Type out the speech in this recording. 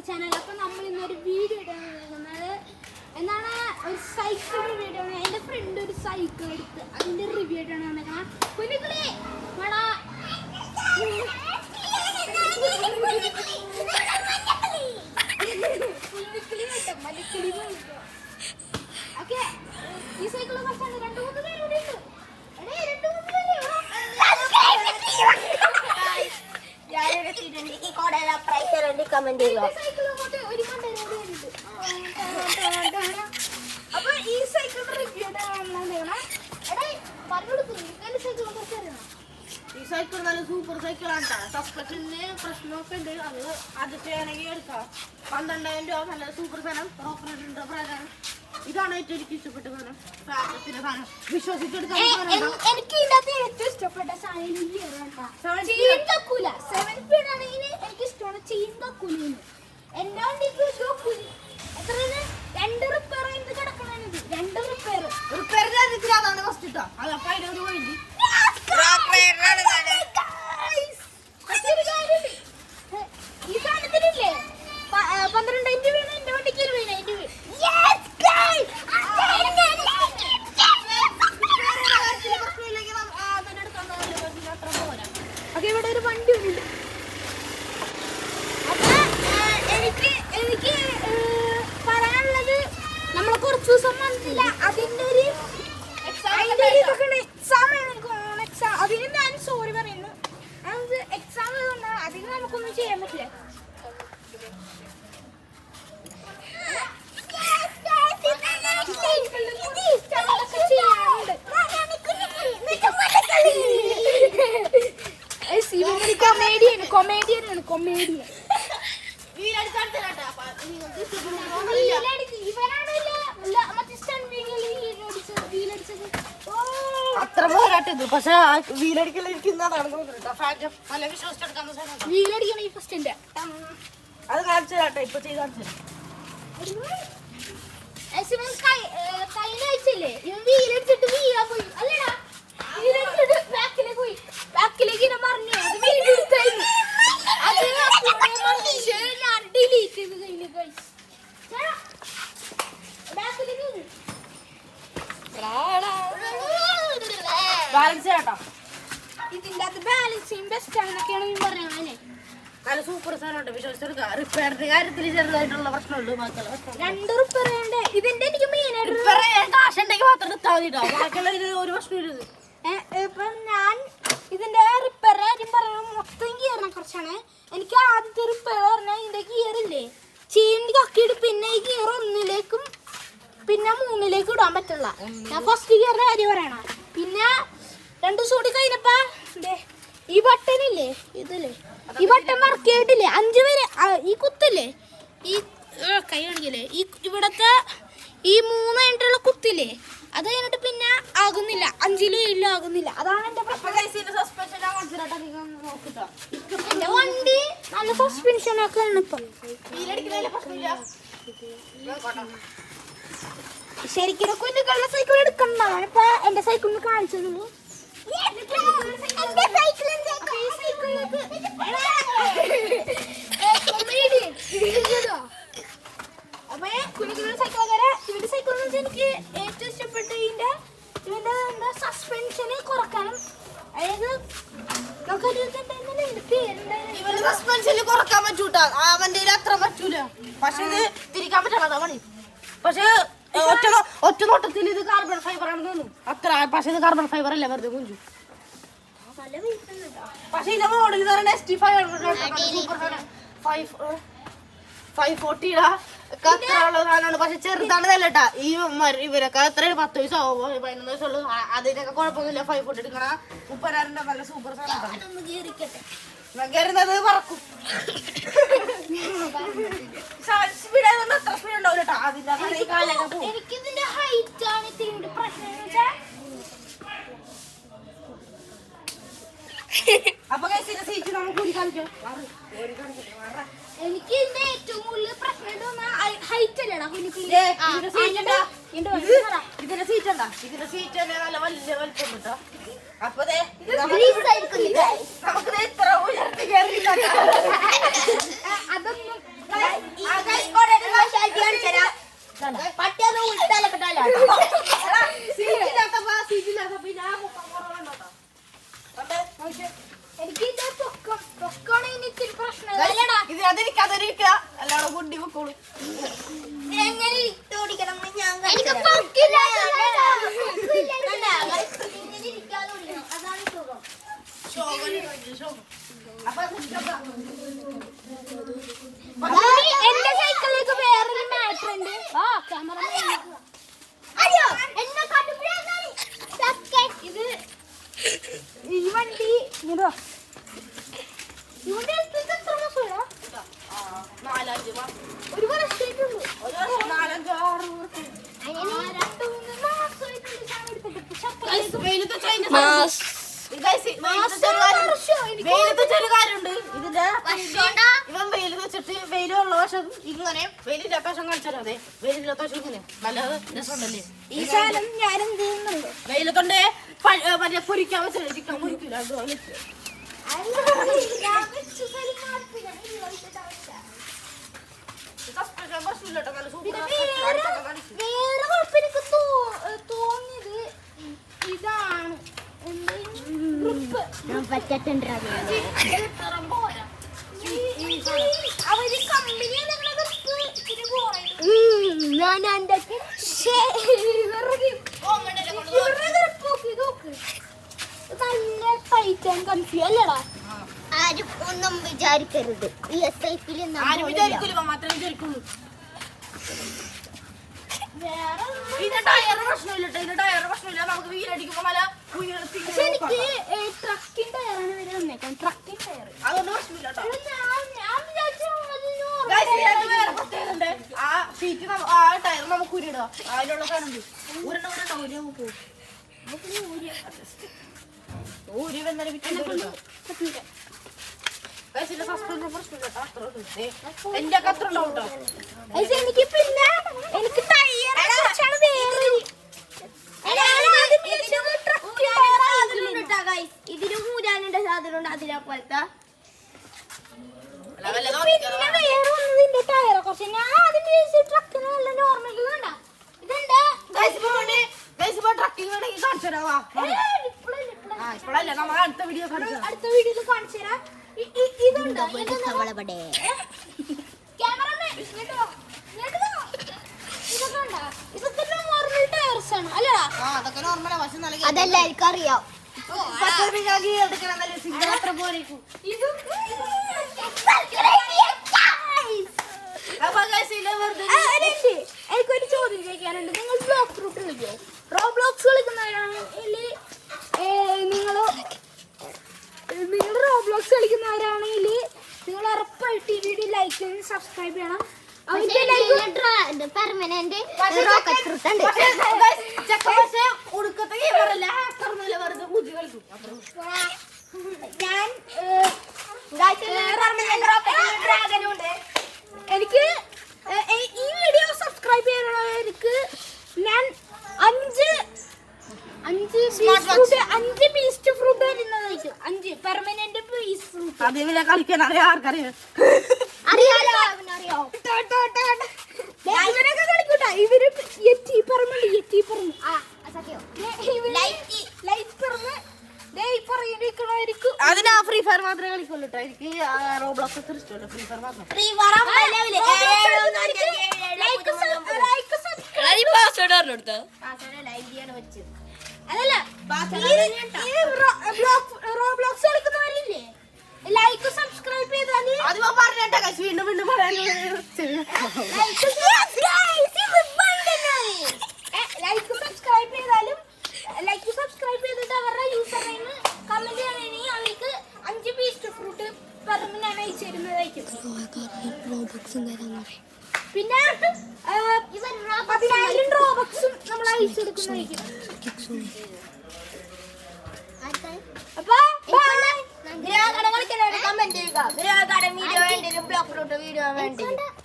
Channel. അപ്പോൾ നമ്മൾ ഇന്നൊരു വീഡിയോ ഇടുന്നത് എന്താണ്, ഒരു സൈക്കിൾ വീഡിയോ ആണ്. എൻ്റെ ഫ്രണ്ട് ഒരു സൈക്കിൾ എടുത്ത് അതിൻ്റെ റിവ്യൂ ആയിട്ടാണ് വന്നേക്കണം. കുഞ്ഞുങ്ങളെ വേടാ ഓക്കെ. ഈ സൈക്കിൾ കുറച്ചാണ് 2-3 പേരുടെ ഉണ്ട്. അപ്പൊ ഈ സൈക്കിൾ റിവ്യൂ ഈ സൈക്കിൾ നല്ല സൂപ്പർ സൈക്കിളാണ്. സസ്പെൻഷന് പ്രശ്നമൊക്കെ ഉണ്ട്. അത് ആദ്യത്തെ ആണെങ്കിൽ എടുക്കാം. 12,000 രൂപ. നല്ല സൂപ്പർ സാധനം. ഓപ്പറേറ്ററിന്റെ പ്രകാരം ഇതാണ് ഏറ്റവും എനിക്ക് ഇഷ്ടപ്പെട്ട സാധനം. സാധനം വിശ്വസിച്ചെടുക്കാൻ എനിക്ക് ഇതിനകത്ത് ഏറ്റവും ഇഷ്ടപ്പെട്ട സാധനം ചെയിൻ കക്കൂല. 7 സ്പീഡ് ആണെങ്കിൽ എനിക്ക് ഇഷ്ടമാണ് ചെയിൻ കക്കൂല. എന്റെ വണ്ടിക്ക് എത്രയാണ് 2 റിപ്പയർ ചെയ്ത് കിടക്കണത്. 2 റിപ്പയർ അതാണ് ഫസ്റ്റ് ഇട്ടാ. അത് അപ്പൊ അതിനൊരു വേണ്ടി ഈ സാധനത്തിനില്ലേ 12,000 വീണ് എന്റെ വണ്ടിക്ക് 20,000 വീണ്. ഓക്കെ, ഇവിടെ ഒരു വണ്ടി ഉണ്ട്. അപ്പൊ എനിക്ക് പറയാനുള്ളത്, നമ്മളെ കുറച്ച് ദിവസം വന്നില്ല. അതിന്റെ ഒരു എക്സാം അതിന് ഞാൻ സോറി പറയുന്നു. എക്സാം അതിന് നമുക്കൊന്നും ചെയ്യാൻ പറ്റില്ല. കൊമേഡിയൻ അത്ര പോരാട്ടത്. പക്ഷെ വീലടിക്കൽ വീലടിക്കണം. ഈ ഫസ്റ്റിന്റെ അത് കാണിച്ചു തരാട്ടെ. ഇപ്പൊ ചെയ്ത് കാണിച്ചു കഴിഞ്ഞ ആഴ്ചയില്ലേ ഇവൻ വീലടിച്ചിട്ട് വീഴാൻ പോയി. അല്ലേടാ, വീലടിച്ചിട്ട് ബാക്കിലേക്ക് പോയി. ബാക്കിലേക്ക് ഇങ്ങനെ പറഞ്ഞു. അത് വീഡിയോ എടുത്തായിരുന്നു. അത് ഞാൻ ഡിലീറ്റ് ചെയ്ത് കഴിഞ്ഞു. ബാക്കിലേക്ക് ബാലൻസ് ചെയ്യാട്ടോ. ഇതിന്റെ അത് ബാലൻസിങ് ബെസ്റ്റ് ആണെന്നൊക്കെയാണ് ഞാൻ പറയുന്നത്. നല്ല സൂപ്പർ സാധനമുണ്ട്. വിശ്വസിച്ചെടുക്കുക. റിപ്പയറിന്റെ കാര്യത്തിൽ ചെറുതായിട്ടുള്ള പ്രശ്നമുണ്ട്. 2 റിപ്പയർ ചെയ്യണ്ടേ. ഇതിന്റെ എനിക്ക് മെയിനായിട്ട് കാശുണ്ടെങ്കിൽ മാത്രം എടുത്താൽ മതിട്ടോ. ബാക്കിയുള്ള ഇത് ഒരു പ്രശ്നമില്ല. ഇപ്പൊ ഞാൻ ഇതിന്റെ റിപ്പയർ കാര്യം പറയുന്നത് മൊത്തം ഗിയറിനെ കുറിച്ചാണ്. എനിക്ക് ആദ്യത്തെ റിപ്പയർ പറഞ്ഞാൽ ഇതിന്റെ ഗിയറില്ലേ ചീണ്ടി കക്കിയിട്ട് പിന്നെ ഈ ഗിയർ 1ലേക്കും പിന്നെ 3ലേക്കും ഇടാൻ പറ്റില്ല. ഞാൻ ഫസ്റ്റ് ഗിയറിന്റെ കാര്യം പറയണം. പിന്നെ 2 ദിവസം കൂടി കഴിഞ്ഞപ്പോ ഈ ബട്ടണില്ലേ, ഇതില്ലേ ഈ ബട്ടൺ വർക്ക് ചെയ്തിട്ടില്ലേ 5 വരെ ഈ കുത്തില്ലേ, ഈ കൈ കാണിക്കില്ലേ, ഈ ഇവിടത്തെ ഈ 3 കഴിഞ്ഞിട്ടുള്ള കുത്തില്ലേ, അത് കഴിഞ്ഞിട്ട് പിന്നെ ആകുന്നില്ല. 5-ലും 7-ലും ആകുന്നില്ല. അതാണ് എന്റെ എന്റെ വണ്ടി നല്ല സസ്പെൻഷൻ ഒക്കെ ആണ് ഇപ്പൊ. ശരിക്കും കുഞ്ഞുങ്ങളുടെ സൈക്കിൾ എടുക്കണ്ടാണ് ഇപ്പൊ എന്റെ സൈക്കിളിന് കാണിച്ചത്. അപ്പൊ കുഞ്ഞുങ്ങളുടെ സൈക്കിൾ ഇവന്റെ സൈക്കിൾ എനിക്ക് ഏറ്റവും ഇഷ്ടപ്പെട്ട ഇവന്റെ എന്താ സസ്പെൻഷന് കുറക്കാനും, അതായത് സസ്പെൻഷനിൽ കുറക്കാൻ പറ്റൂട്ടാ. അവന്റെ അത്ര പറ്റൂല. പക്ഷെ ഇത് തിരിക്കാൻ പറ്റാത്ത പണി. പക്ഷെ ഒറ്റ നോട്ടത്തിൽ ഇത് കാർബൺ ഫൈബർ ആണെന്ന് തോന്നുന്നു. അത്ര പക്ഷെ ഇത് കാർബൺ ഫൈബർ അല്ല, വെറുതെ കുഞ്ചു. പക്ഷെ ഇത് മോഡൽ ST 540 സാധനമാണ്. പക്ഷെ ചെറുതാണ് നല്ലട്ടാ. ഈ ഇവരൊക്കെ എത്ര 10 വയസ്സാവോ 11 വയസ്സുള്ളൂ. അതിനൊക്കെ കുഴപ്പമൊന്നുമില്ല. 540 എടുക്കണ 30,000 നല്ല സൂപ്പർ സാധനം. കയറുന്നത് പറക്കും. സ്പീഡ് അത്ര സ്പീഡ് ഉണ്ടാവില്ല കേട്ടോ. അതിന്റെ എനിക്കിതിന്റെ ഹൈറ്റ് ആണ് ഇത്തിരി പ്രശ്നം. അപ്പൊ സീറ്റ് നമുക്ക് കൂടി കാണിക്കാം. എനിക്ക് ഇതിന്റെ ഏറ്റവും കൂടുതൽ പ്രശ്നം ഹൈറ്റ് അല്ലടാ. ഇതിന്റെ സീറ്റ് ഉണ്ടാ. ഇതിന്റെ സീറ്റ് തന്നെ നല്ല വലിയ വലിപ്പം കിട്ടോ. അപ്പൊ നമുക്ക് ഇത്ര ഉയർത്തി കയറി അതൊന്നും ഇതിനകത്തിരിക്കാതിരിക്കുക എല്ലാവരും കുണ്ടി വെക്കോളൂ. എങ്ങനെ ഓടിക്കണം ഞാൻ അതാണ് സുഖം. എന്റെ സൈക്കിളിലേക്ക് വേറൊരു മാറ്റർ ഉണ്ട്. ആ ക്യാമറ ഇത് ഈ വണ്ടി എത്ര മാസമാ? 4-5 മാസം. ഒരു വർഷമായിട്ടുള്ളൂ. 4-5-6 വെയിലത്ത് ചെറിയ കാര്യമുണ്ട്. ഇതിന്റെ ഇവൻ വെയിൽ വെച്ചിട്ട് വെയിലുള്ള വശം ഇങ്ങനെ വെയിലില്ലാത്ത വശം കളിച്ചാൽ അതെ വെയിലില്ലാത്ത വശം ഇങ്ങനെ നല്ല രസമുണ്ടല്ലേ. ഈ സാധനം ഞാൻ എന്ത് ചെയ്യുന്നുണ്ട്? വെയിലത്തൊണ്ട് മറ്റേ പൊരിക്കാൻ വെച്ചാൽ ചിക്കൻ പൊരിക്കില്ല. വേറെ കുഴപ്പം എനിക്ക് തോന്നിയത് ഇതാണ് അവര് കമ്പനി നല്ല ടൈറ്റ് ആൻഡ് കൺഫ്യൂ അല്ലടാ. ആരും ഒന്നും വിചാരിക്കരുത്. ഈ എസ് ഐ പിയിൽ ആരും വിചാരിക്കൂല, മാത്രമേ വിചാരിക്കുള്ളൂ. ഇതിന്റെ ടയർ പ്രശ്നമില്ല. ഇതിന്റെ ടയർ പ്രശ്നമില്ല. നമുക്ക് വീലടിക്കുമ്പോ മല പക്ഷെ എനിക്ക് ട്രക്കിംഗ് ടയറാണ് വരെ വന്നേക്കാം. ട്രക്കിംഗ് ടയർ അതൊന്നും പ്രശ്നമില്ല കേട്ടോ. ഞാൻ വിചാരിച്ചു വേറെ പ്രത്യേകത ആ സീറ്റ് ആ ടയർ നമുക്ക് ഉരിടുക. അതിലുള്ള സാധനം ഊരി വന്നാലും എന്റെ ഒക്കെ അത്ര ഉണ്ടാവും കേട്ടോ. എനിക്ക് പിന്നെ എനിക്ക് ടയറിനെ കുറിച്ചാണ് വേറെ ഇതിന് മൂരാനുണ്ട് സാധനം അതിനെ പോലത്തെ പിന്നെ വേറെ ഒന്നതിന്റെ ടയറെ കുറച്ച് ഞാൻ ആദ്യം ട്രക്കിന് നല്ല നോർമൽ വേണ്ട ഇതെന്താ ട്രക്കിംഗ് വേണമെങ്കിൽ കാണിച്ചു തരാവാ. ഇപ്പോഴല്ല നമ്മൾ അടുത്ത വീഡിയോ അടുത്ത വീഡിയോയിൽ കാണിച്ചു തരാം. ഇതുണ്ടോ ക്യാമറമാൻ ഇതൊക്കെ നോർമൽ ടയർസ് ആണ് അല്ലടാ? അതൊക്കെ നോർമലാ. പക്ഷെ നല്ല അതെല്ലാവർക്കും അറിയാം. അത്ര പോലെ എനിക്കൊരു ചോദ്യം ചോദിക്കാനുണ്ട്. നിങ്ങൾ ബ്ലോക്ക് റൂട്ട് കളിക്കോ? റോബ്ലോക്സ് കളിക്കുന്നവരാണെങ്കിൽ നിങ്ങൾ റോബ്ലോക്സ് കളിക്കുന്നവരാണെങ്കിൽ നിങ്ങൾ ഉറപ്പായിട്ട് ഈ വീഡിയോ ലൈക്ക് ചെയ്ത് സബ്സ്ക്രൈബ് ചെയ്യണം. പെർമനന്റ് ഉടുക്കത്തെ ക്യാമറല്ല വെറുതെ പൂജ കളിക്കും. ഞാൻ എനിക്ക് ഈ വീഡിയോ സബ്സ്ക്രൈബ് ചെയ്യുന്നവർക്ക് ഞാൻ 5 ബീസ്റ്റ് ഫ്രൂട്ട് വരുന്നതായിരിക്കും. 5 പെർമനന്റ് ബീസ്റ്റ് ഫ്രൂട്ട്. അതേപോലെ കളിക്കാൻ അറിയാം. ആർക്കറിയാം? അറിയാലോ. ഇവരൊക്കെ കളിക്കൂട്ടാ. ഇവര് എത്തി പറമ്പ് അതിനാ ഫ്രീ ഫയർ മാത്രമേ കളിക്കുള്ളൂ കേട്ടോ. എനിക്ക് റോബ്ലോക്സ് അത്ര ഇഷ്ടമല്ല. ഫ്രീ ഫയർ മാത്രം. അതല്ല റോബ്ലോക്സ് കളിക്കുന്നവരില്ലേ ലൈക്ക് സബ്സ്ക്രൈബ് ചെയ്താല് അത് പറഞ്ഞ വീണ്ടും വീണ്ടും പറയാൻ ലൈക്ക് സബ്സ്ക്രൈബ് ചെയ്തിട്ട് അവരുടെ യൂസർ നെയിം കമന്റ് ചെയ്യണമെങ്കിൽ അവർക്ക് 5 ബീസ്റ്റ് ഫ്രൂട്ട് പെർമനന്റ് അയച്ചു തരുന്നതായിരിക്കും. പിന്നെ 10,000 റോബക്സും നമ്മൾ അയച്ചു കൊടുക്കുന്നതായിരിക്കും. അപ്പൊ കമന്റ് ചെയ്യുക. വീഡിയോ വേണ്ടി ബ്ലോക്ക് വീഡിയോ വേണ്ടി